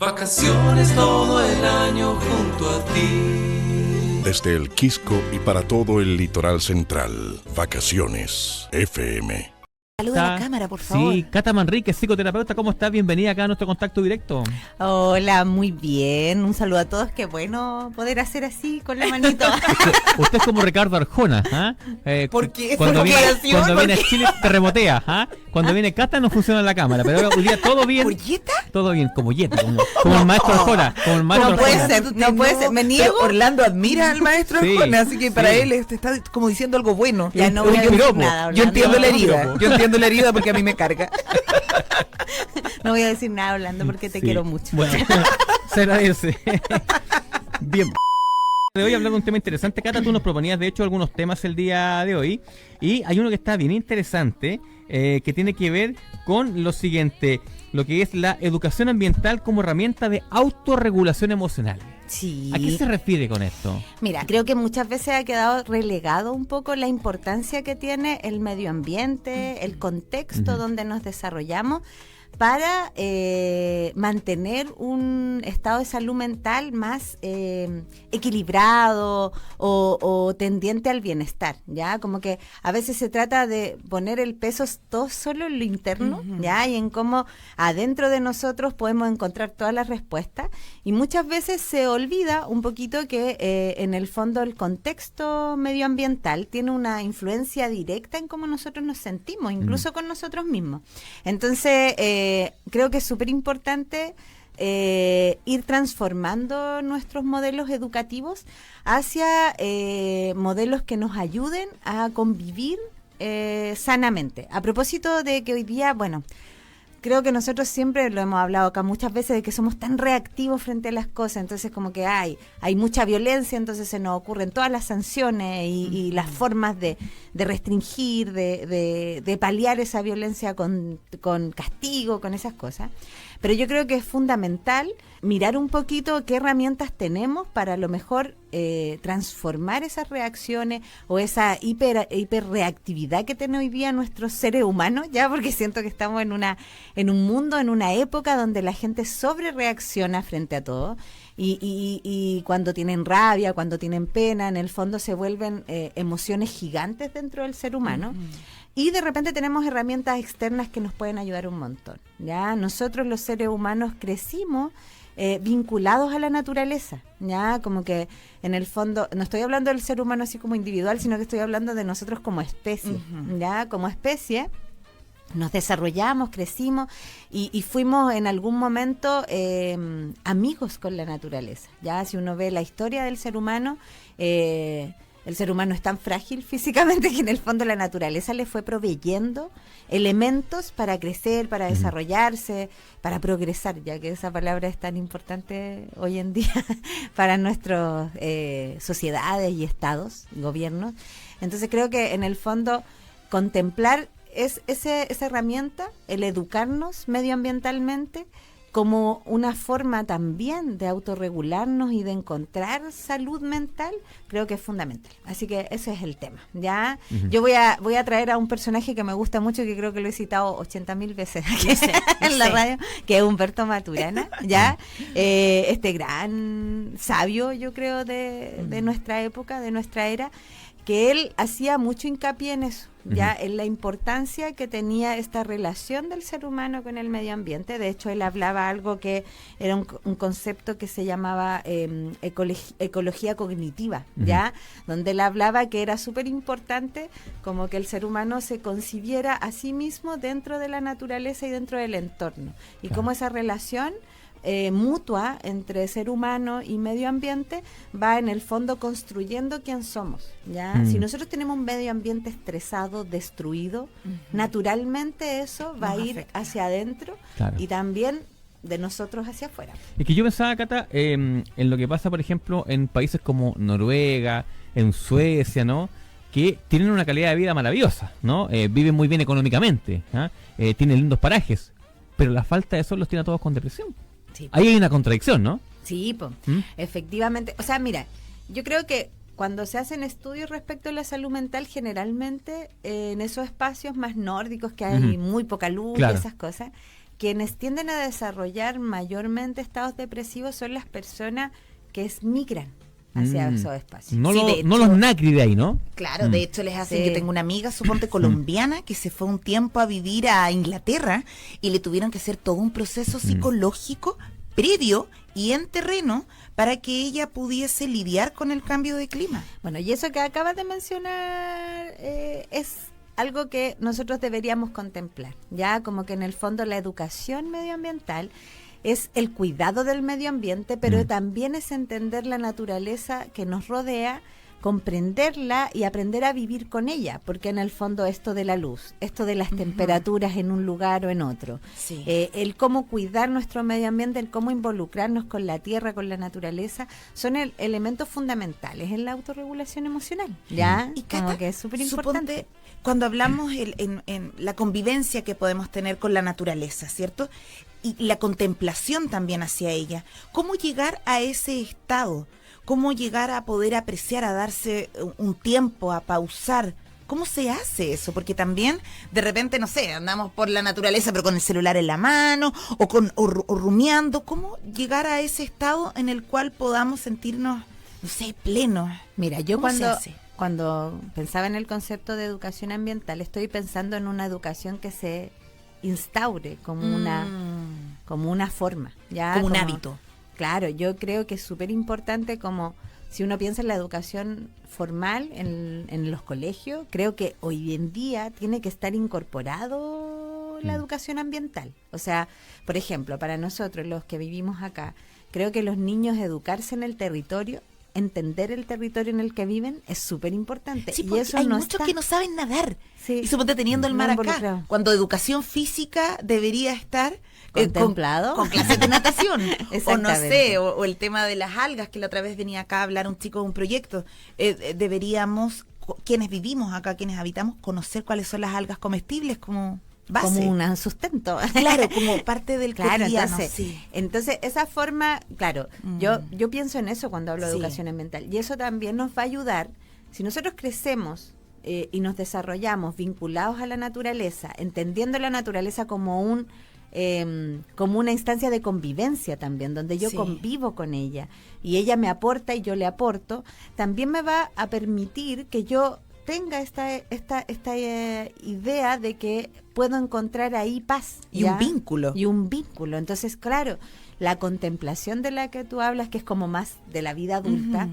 Vacaciones todo el año junto a ti. Desde el Quisco y para todo el litoral central. Vacaciones FM. Saluda a la cámara, por favor. Sí, Cata Manrique, psicoterapeuta, ¿cómo estás? Bienvenida acá a nuestro contacto directo. Hola, muy bien. Un saludo a todos. Qué bueno poder hacer así con la manito. Usted es como Ricardo Arjona, ¿ah? ¿Por qué? Cuando viene a qué? Chile terremotea, ¿ah? Cuando viene Cata no funciona la cámara, pero ahora hoy día todo bien. ¿Polleta? Todo bien, como Yeti, como el maestro Arjona, como el maestro No puede Arjona. ser, no puede ser. Me niego. Pero Orlando admira al maestro Sí, Arjona, así que para sí. él está como diciendo algo bueno. Ya no voy a yo, decir yo- nada, yo Orlando. entiendo la herida. Piropo. Yo entiendo la herida porque a mí me carga. No voy a decir nada hablando porque te Sí. quiero mucho. Bueno, se agradece. Bien. De hoy hablar de un tema interesante. Cata, tú nos proponías de hecho algunos temas el día de hoy y hay uno que está bien interesante que tiene que ver con lo siguiente, lo que es la educación ambiental como herramienta de autorregulación emocional. Sí. ¿A qué se refiere con esto? Mira, creo que muchas veces ha quedado relegado un poco la importancia que tiene el medio ambiente, el contexto donde nos desarrollamos para mantener un estado de salud mental más equilibrado o tendiente al bienestar, ¿ya? Como que a veces se trata de poner el peso todo solo en lo interno, ¿ya? Y en cómo adentro de nosotros podemos encontrar todas las respuestas y muchas veces se olvida un poquito que en el fondo el contexto medioambiental tiene una influencia directa en cómo nosotros nos sentimos, incluso con nosotros mismos. Entonces, creo que es súper importante ir transformando nuestros modelos educativos hacia modelos que nos ayuden a convivir sanamente. A propósito de que hoy día, bueno, creo que nosotros siempre lo hemos hablado acá muchas veces de que somos tan reactivos frente a las cosas, entonces como que hay mucha violencia, entonces se nos ocurren todas las sanciones y las formas de restringir, de paliar esa violencia con castigo, con esas cosas. Pero yo creo que es fundamental mirar un poquito qué herramientas tenemos para a lo mejor transformar esas reacciones o esa hiperreactividad que tiene hoy día nuestros seres humanos, ya porque siento que estamos en un mundo, en una época donde la gente sobrereacciona frente a todo y cuando tienen rabia, cuando tienen pena, en el fondo se vuelven emociones gigantes dentro del ser humano. Y de repente tenemos herramientas externas que nos pueden ayudar un montón, ¿ya? Nosotros los seres humanos crecimos vinculados a la naturaleza, ¿ya? Como que en el fondo, no estoy hablando del ser humano así como individual, sino que estoy hablando de nosotros como especie, ¿ya? Como especie nos desarrollamos, crecimos y fuimos en algún momento amigos con la naturaleza, ¿ya? Si uno ve la historia del ser humano, el ser humano es tan frágil físicamente que en el fondo la naturaleza le fue proveyendo elementos para crecer, para desarrollarse, para progresar, ya que esa palabra es tan importante hoy en día para nuestras sociedades y estados, gobiernos. Entonces creo que en el fondo contemplar esa herramienta, el educarnos medioambientalmente, como una forma también de autorregularnos y de encontrar salud mental, creo que es fundamental. Así que ese es el tema, ¿ya? Yo voy a traer a un personaje que me gusta mucho, que creo que lo he citado 80.000 veces aquí en la radio, que es Humberto Maturana, ¿ya? Este gran sabio, yo creo, de nuestra época, de nuestra era, que él hacía mucho hincapié en eso, ya en la importancia que tenía esta relación del ser humano con el medio ambiente. De hecho, él hablaba algo que era un concepto que se llamaba ecología cognitiva, ya, donde él hablaba que era súper importante como que el ser humano se concibiera a sí mismo dentro de la naturaleza y dentro del entorno, y cómo esa relación mutua entre ser humano y medio ambiente va en el fondo construyendo quién somos, ¿ya? Si nosotros tenemos un medio ambiente estresado, destruido, naturalmente eso va a ir hacia adentro y también de nosotros hacia afuera. Es que yo pensaba, Cata, en lo que pasa, por ejemplo, en países como Noruega, en Suecia, ¿no? Que tienen una calidad de vida maravillosa, ¿no? Viven muy bien económicamente, ¿ah? Tienen lindos parajes, pero la falta de eso los tiene a todos con depresión. Sí. Ahí hay una contradicción, ¿no? Sí, efectivamente. O sea, mira, yo creo que cuando se hacen estudios respecto a la salud mental, generalmente en esos espacios más nórdicos que hay muy poca luz y esas cosas, quienes tienden a desarrollar mayormente estados depresivos son las personas que migran hacia esos espacios. No, Sí, de no hecho- los nacri de ahí, ¿no? Claro, de hecho les hacen, Sí. yo tengo una amiga, suponte colombiana, que se fue un tiempo a vivir a Inglaterra y le tuvieron que hacer todo un proceso psicológico previo y en terreno para que ella pudiese lidiar con el cambio de clima. Bueno, y eso que acabas de mencionar es algo que nosotros deberíamos contemplar, ya como que en el fondo la educación medioambiental es el cuidado del medio ambiente, pero también es entender la naturaleza que nos rodea, comprenderla y aprender a vivir con ella, porque en el fondo esto de la luz, esto de las temperaturas en un lugar o en otro, Sí. el cómo cuidar nuestro medio ambiente, el cómo involucrarnos con la tierra, con la naturaleza, son elementos fundamentales en la autorregulación emocional, ¿ya? Y Como Cata, que es súper importante. suponte, cuando hablamos en la convivencia que podemos tener con la naturaleza, ¿cierto? Y la contemplación también hacia ella. ¿Cómo llegar a ese estado? ¿Cómo llegar a poder apreciar, a darse un tiempo, a pausar? ¿Cómo se hace eso? Porque también, de repente, no sé, andamos por la naturaleza, pero con el celular en la mano, o rumiando. ¿Cómo llegar a ese estado en el cual podamos sentirnos, no sé, plenos? Mira, yo ¿Cómo se cuando, hace? cuando pensaba en el concepto de educación ambiental, estoy pensando en una educación que se instaure como una forma, ¿ya? Como un hábito. Claro, yo creo que es súper importante como si uno piensa en la educación formal en los colegios, creo que hoy en día tiene que estar incorporado la educación ambiental. O sea, por ejemplo, para nosotros los que vivimos acá, creo que los niños educarse en el territorio, entender el territorio en el que viven es súper importante. Sí, y porque eso hay no muchos está. que no saben nadar. Sí. Y suponte teniendo el No mar acá, involucrado. cuando educación física debería estar Contemplado. con clases de natación. O no Exactamente. sé, o el tema de las algas, que la otra vez venía acá a hablar un chico de un proyecto. Deberíamos, quienes vivimos acá, quienes habitamos, conocer cuáles son las algas comestibles como base. Como un sustento. Claro, como parte del Claro, cotidiano, entonces, sí. entonces esa forma, claro, yo pienso en eso cuando hablo de Sí. educación ambiental y eso también nos va a ayudar si nosotros crecemos y nos desarrollamos vinculados a la naturaleza, entendiendo la naturaleza como como una instancia de convivencia también, donde yo Sí. convivo con ella y ella me aporta y yo le aporto, también me va a permitir que yo tenga esta idea de que puedo encontrar ahí paz. Y ¿ya? un vínculo. Y un vínculo. Entonces, claro, la contemplación de la que tú hablas, que es como más de la vida adulta,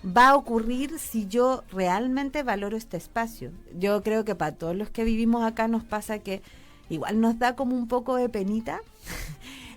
va a ocurrir si yo realmente valoro este espacio. Yo creo que para todos los que vivimos acá nos pasa que igual nos da como un poco de penita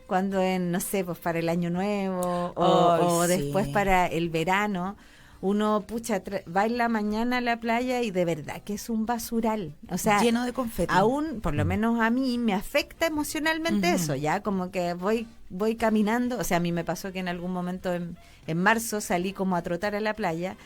cuando no sé, pues para el año nuevo o Ay, sí. después para el verano, uno, va en la mañana a la playa y de verdad que es un basural. O sea, lleno de confeti. aún, por lo menos a mí, me afecta emocionalmente Ujú. eso, ya como que voy caminando, o sea, a mí me pasó que en algún momento en marzo salí como a trotar a la playa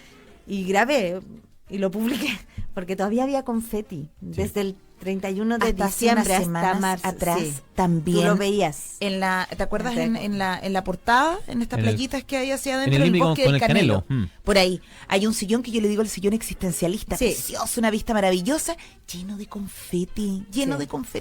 y grabé y lo publiqué, porque todavía había confeti, desde el 31 de Hasta hace diciembre unas hasta semanas marzo. atrás sí. también. Tú lo veías. ¿Te acuerdas Ajá. en la portada, en estas En el- playitas que hay hacia en adentro el del living bosque con del el Canelo. Por ahí hay un sillón que yo le digo el sillón existencialista, Sí. precioso, una vista maravillosa, lleno de confeti,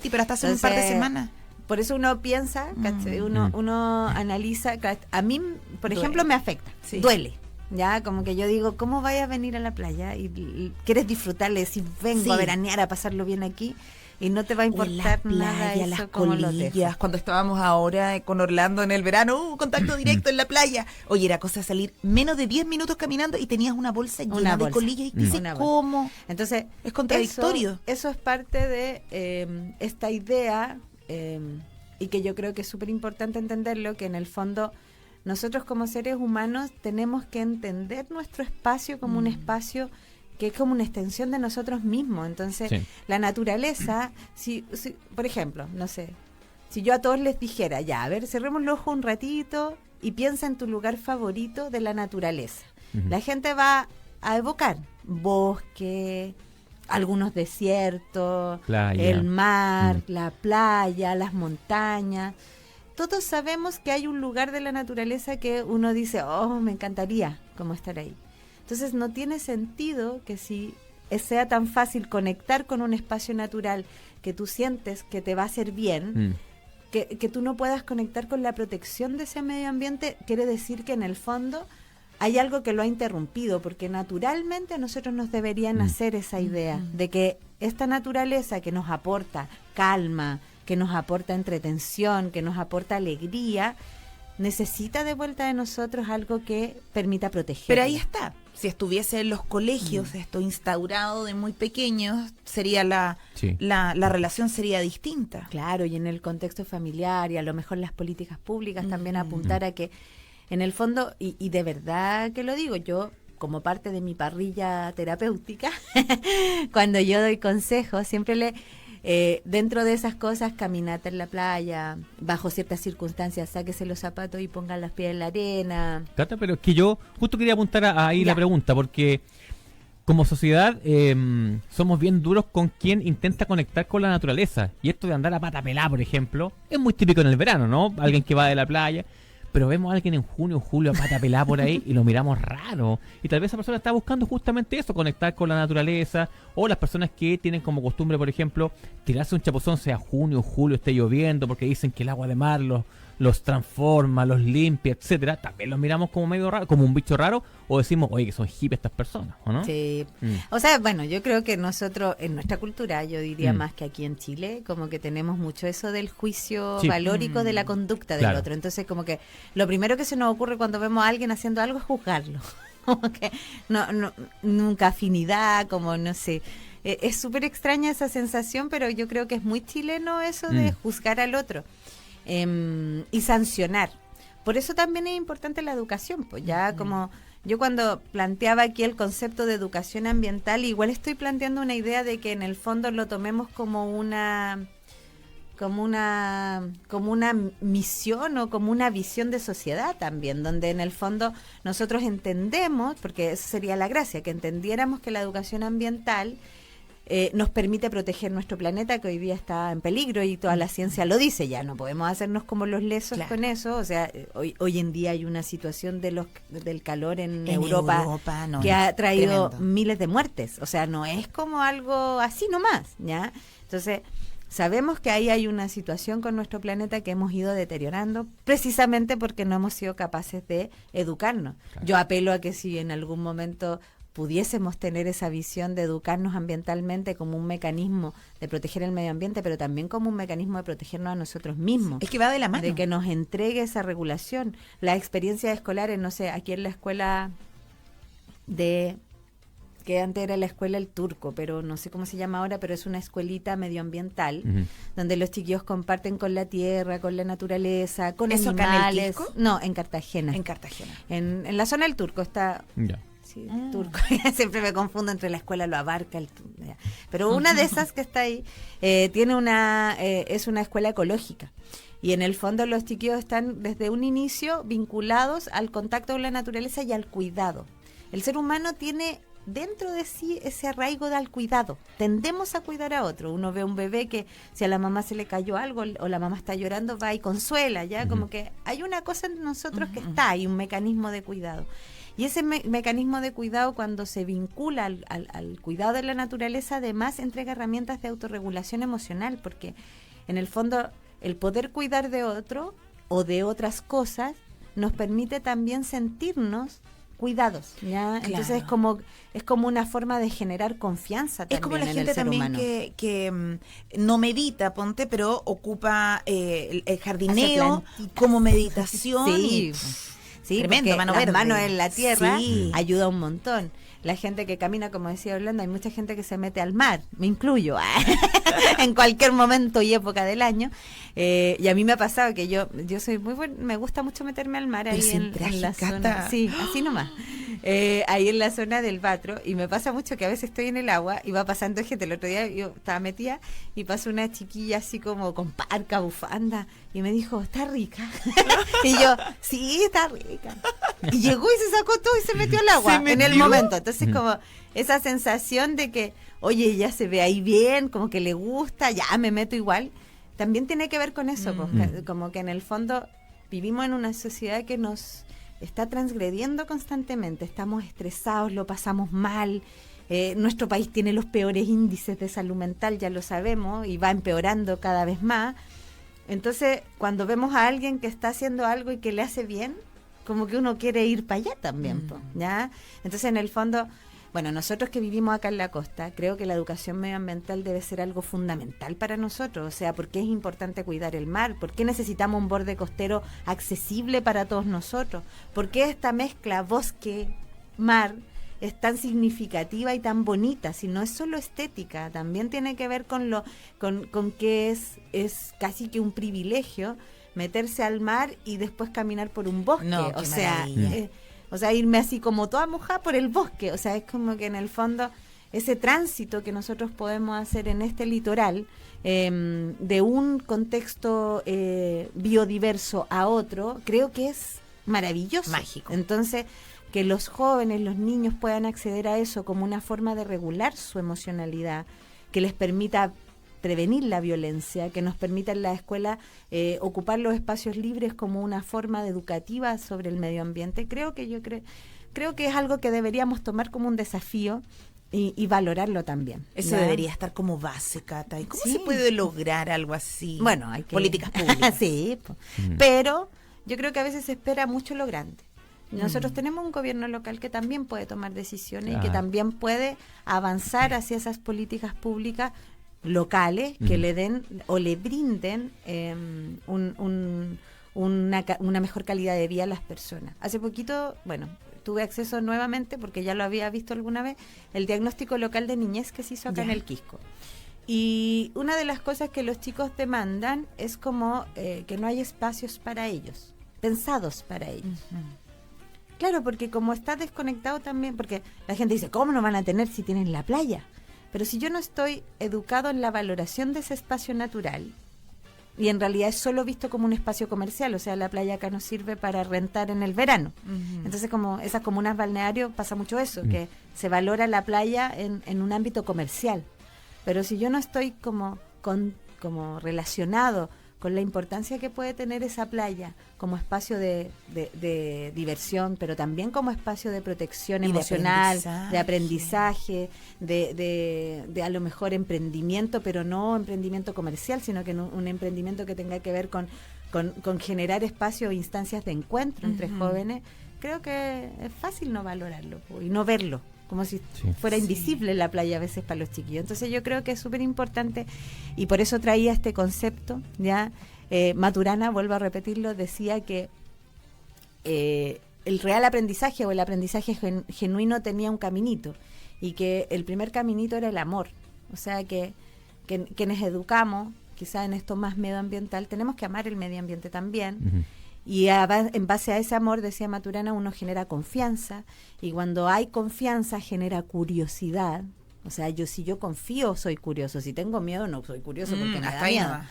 pero hasta hace un par de Entonces, semanas. Por eso uno piensa, ¿cachai? uno analiza, a mí, por Duele. ejemplo, me afecta, Sí. duele. Ya, como que yo digo, ¿cómo vayas a venir a la playa y quieres disfrutarle? Si vengo Sí. a veranear, a pasarlo bien aquí, y no te va a O en la importar nada playa, eso, las como lo colillas, dejo. cuando estábamos ahora con Orlando en el verano, contacto directo en la playa. Oye, era cosa de salir menos de 10 minutos caminando y tenías una bolsa llena Una de bolsa. colillas y dices, Una bolsa. ¿cómo? Entonces, Es contradictorio. Eso es parte de esta idea, y que yo creo que es súper importante entenderlo, que en el fondo nosotros como seres humanos tenemos que entender nuestro espacio como un espacio que es como una extensión de nosotros mismos. Entonces, Sí. la naturaleza, si, por ejemplo, no sé, si yo a todos les dijera, ya, a ver, cerremos los ojos un ratito y piensa en tu lugar favorito de la naturaleza. La gente va a evocar bosque, algunos desiertos, Playa. el mar, la playa, las montañas. Todos sabemos que hay un lugar de la naturaleza que uno dice, oh, me encantaría como estar ahí. Entonces no tiene sentido que si sea tan fácil conectar con un espacio natural que tú sientes que te va a hacer bien, que tú no puedas conectar con la protección de ese medio ambiente, quiere decir que en el fondo hay algo que lo ha interrumpido, porque naturalmente a nosotros nos deberían hacer esa idea de que esta naturaleza que nos aporta calma, que nos aporta entretención, que nos aporta alegría, necesita de vuelta de nosotros algo que permita proteger. Pero ahí está. Si estuviese en los colegios esto instaurado de muy pequeños, sería la relación sería distinta. Claro, y en el contexto familiar y a lo mejor las políticas públicas también apuntar a que en el fondo, y de verdad que lo digo, yo como parte de mi parrilla terapéutica, cuando yo doy consejos, siempre dentro de esas cosas, caminata en la playa, bajo ciertas circunstancias, sáquese los zapatos y pongan los pies en la arena. Cata, pero es que yo justo quería apuntar ahí la pregunta, porque como sociedad somos bien duros con quien intenta conectar con la naturaleza. Y esto de andar a pata pelada, por ejemplo, es muy típico en el verano, ¿no? Alguien que va de la playa. Pero vemos a alguien en junio, julio, a pata pelada por ahí y lo miramos raro. Y tal vez esa persona está buscando justamente eso, conectar con la naturaleza. O las personas que tienen como costumbre, por ejemplo, tirarse un chapuzón, sea junio, julio, esté lloviendo, porque dicen que el agua de mar los transforma, los limpia, etcétera. También los miramos como medio raro, como un bicho raro. O decimos, oye, que son hippies estas personas, ¿o no? Sí. O sea, bueno, yo creo que nosotros, en nuestra cultura, yo diría más que aquí en Chile, como que tenemos mucho eso del juicio valórico de la conducta del otro. Entonces, como que lo primero que se nos ocurre cuando vemos a alguien haciendo algo es juzgarlo. Como que nunca afinidad, como no sé. Es súper extraña esa sensación, pero yo creo que es muy chileno eso de juzgar al otro y sancionar. Por eso también es importante la educación, pues ya como yo cuando planteaba aquí el concepto de educación ambiental, igual estoy planteando una idea de que en el fondo lo tomemos como una misión o como una visión de sociedad también, donde en el fondo nosotros entendemos, porque esa sería la gracia, que entendiéramos que la educación ambiental nos permite proteger nuestro planeta, que hoy día está en peligro y toda la ciencia lo dice, ya no podemos hacernos como los lesos con eso. O sea, hoy en día hay una situación del calor en Europa que ha traído miles de muertes, o sea, no es como algo así nomás, ¿ya? Entonces, sabemos que ahí hay una situación con nuestro planeta que hemos ido deteriorando precisamente porque no hemos sido capaces de educarnos. Claro. Yo apelo a que si en algún momento pudiésemos tener esa visión de educarnos ambientalmente como un mecanismo de proteger el medio ambiente, pero también como un mecanismo de protegernos a nosotros mismos. Es que va de la mano. De que nos entregue esa regulación. Las experiencias escolares, no sé, aquí en la escuela que antes era la escuela El Turco, pero no sé cómo se llama ahora, pero es una escuelita medioambiental, donde los chiquillos comparten con la tierra, con la naturaleza, con animales. No, en Cartagena. En Cartagena. En la zona del Turco está... Ya. Sí, Turco. Siempre me confundo entre la escuela Lo Abarca, pero una de esas que está ahí tiene es una escuela ecológica. Y en el fondo los chiquillos están desde un inicio vinculados al contacto con la naturaleza y al cuidado. El ser humano tiene dentro de sí ese arraigo al cuidado. Tendemos a cuidar a otro. Uno ve un bebé que si a la mamá se le cayó algo o la mamá está llorando, va y consuela, ya como que hay una cosa en nosotros que está ahí, un mecanismo de cuidado. Y ese mecanismo de cuidado, cuando se vincula al cuidado de la naturaleza, además entrega herramientas de autorregulación emocional, porque en el fondo el poder cuidar de otro o de otras cosas nos permite también sentirnos cuidados, ¿ya? Claro. Entonces es como una forma de generar confianza también. Es como la gente también que no medita, ponte, pero ocupa el jardineo como meditación. Sí. Sí, tremendo, mano las verde. Manos en la tierra ayuda un montón. La gente que camina, como decía Orlando, hay mucha gente que se mete al mar, me incluyo, en cualquier momento y época del año. Y a mí me ha pasado que yo soy muy buena, me gusta mucho meterme al mar ahí en la zona. Sí, así nomás. Ahí en la zona del Batro, y me pasa mucho que a veces estoy en el agua y va pasando gente. El otro día yo estaba metida y pasó una chiquilla así como con parca, bufanda, y me dijo, ¿está rica? Y yo, sí, está rica. Y llegó y se sacó todo y se metió al agua en el momento. Entonces como esa sensación de que, oye, ella se ve ahí bien, como que le gusta, ya me meto igual, también tiene que ver con eso, pues, como que en el fondo vivimos en una sociedad que nos está transgrediendo constantemente, estamos estresados, lo pasamos mal, nuestro país tiene los peores índices de salud mental, ya lo sabemos, y va empeorando cada vez más. Entonces, cuando vemos a alguien que está haciendo algo y que le hace bien, como que uno quiere ir para allá también, po, ¿ya? Entonces, en el fondo, bueno, nosotros que vivimos acá en la costa, creo que la educación medioambiental debe ser algo fundamental para nosotros. O sea, ¿por qué es importante cuidar el mar? ¿Por qué necesitamos un borde costero accesible para todos nosotros? ¿Por qué esta mezcla bosque-mar es tan significativa y tan bonita? Si no es solo estética, también tiene que ver con que es casi que un privilegio meterse al mar y después caminar por un bosque. No, o sea, irme así como toda mojada por el bosque. O sea, es como que en el fondo ese tránsito que nosotros podemos hacer en este litoral, de un contexto biodiverso a otro, creo que es maravilloso. Mágico. Entonces, que los jóvenes, los niños puedan acceder a eso como una forma de regular su emocionalidad, que les permita prevenir la violencia, que nos permita en la escuela ocupar los espacios libres como una forma educativa sobre el medio ambiente. Creo que es algo que deberíamos tomar como un desafío y valorarlo también. Eso ¿ya? debería estar como base, Cata. ¿Y cómo Sí. se puede lograr algo así? Bueno, hay que... políticas públicas. Sí, pero yo creo que a veces se espera mucho lo grande. Nosotros tenemos un gobierno local que también puede tomar decisiones y que también puede avanzar hacia esas políticas públicas locales que le den o le brinden una mejor calidad de vida a las personas. Hace poquito, bueno, tuve acceso nuevamente, porque ya lo había visto alguna vez, el diagnóstico local de niñez que se hizo acá en el Quisco. Y una de las cosas que los chicos demandan es como que no hay espacios para ellos, pensados para ellos. Claro, porque como está desconectado también, porque la gente dice, ¿cómo no van a tener si tienen la playa? Pero si yo no estoy educado en la valoración de ese espacio natural, y en realidad es solo visto como un espacio comercial, o sea, la playa acá nos sirve para rentar en el verano. Entonces, como esas comunas balnearios pasa mucho eso, que se valora la playa en un ámbito comercial. Pero si yo no estoy como relacionado con la importancia que puede tener esa playa como espacio de diversión, pero también como espacio de protección emocional, de aprendizaje, de a lo mejor emprendimiento, pero no emprendimiento comercial, sino que un emprendimiento que tenga que ver con generar espacios e instancias de encuentro entre jóvenes. Creo que es fácil no valorarlo y no verlo, como si fuera invisible la playa a veces para los chiquillos. Entonces yo creo que es súper importante y por eso traía este concepto, ¿ya? Maturana, vuelvo a repetirlo, decía que el real aprendizaje o el aprendizaje genuino tenía un caminito y que el primer caminito era el amor. O sea que quienes educamos, quizá en esto más medioambiental, tenemos que amar el medio ambiente también. Y en base a ese amor, decía Maturana, uno genera confianza, y cuando hay confianza genera curiosidad. O sea, si yo confío, soy curioso. Si tengo miedo, no soy curioso porque me da miedo.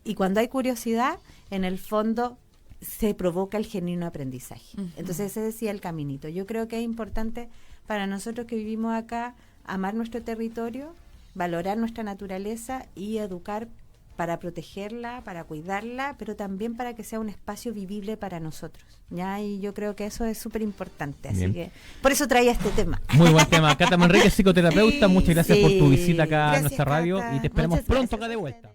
Y cuando hay curiosidad, en el fondo se provoca el genuino aprendizaje. Entonces ese decía el caminito. Yo creo que es importante para nosotros que vivimos acá amar nuestro territorio, valorar nuestra naturaleza y educar para protegerla, para cuidarla, pero también para que sea un espacio vivible para nosotros, ¿ya? Y yo creo que eso es súper importante, así que por eso traía este tema. Muy buen tema. Cata Manrique, psicoterapeuta, muchas gracias por tu visita acá a Gracias, nuestra radio Cata. y te esperamos Muchas pronto gracias acá de a vuelta. ustedes.